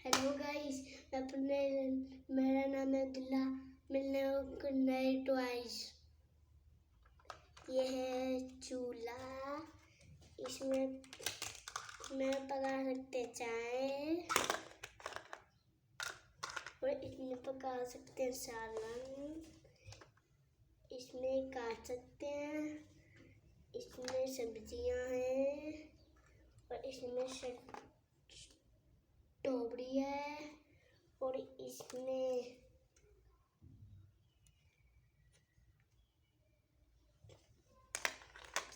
Hello guys, मेरा नाम है अब्दुल्ला। मिलने को नए टॉयज। ये है चूल्हा, इसमें मैं पका सकते चाय और इसमें पका सकते हैं सालन, इसमें काट सकते हैं, इसमें सब्जियां हैं और इसमें टोबड़ी है और इसमें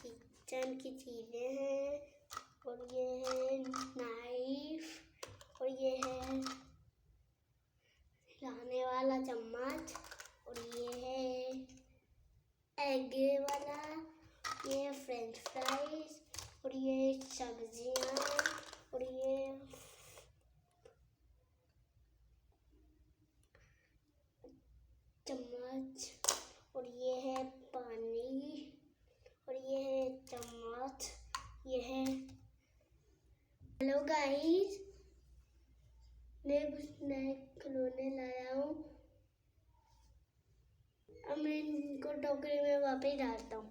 किचन की चीजें हैं और ये है नाइफ और ये है हिलाने वाला चम्मच और ये है एग वाला, ये है फ्रेंच फ्राइज और ये सब्जियां और ये चम्मच और ये है पानी और ये है चम्मच, ये है। हेलो गाइस, मैं कुछ नए खिलौने लाया हूँ। अब मैं इनको टोकरी में वापस डालता हूँ।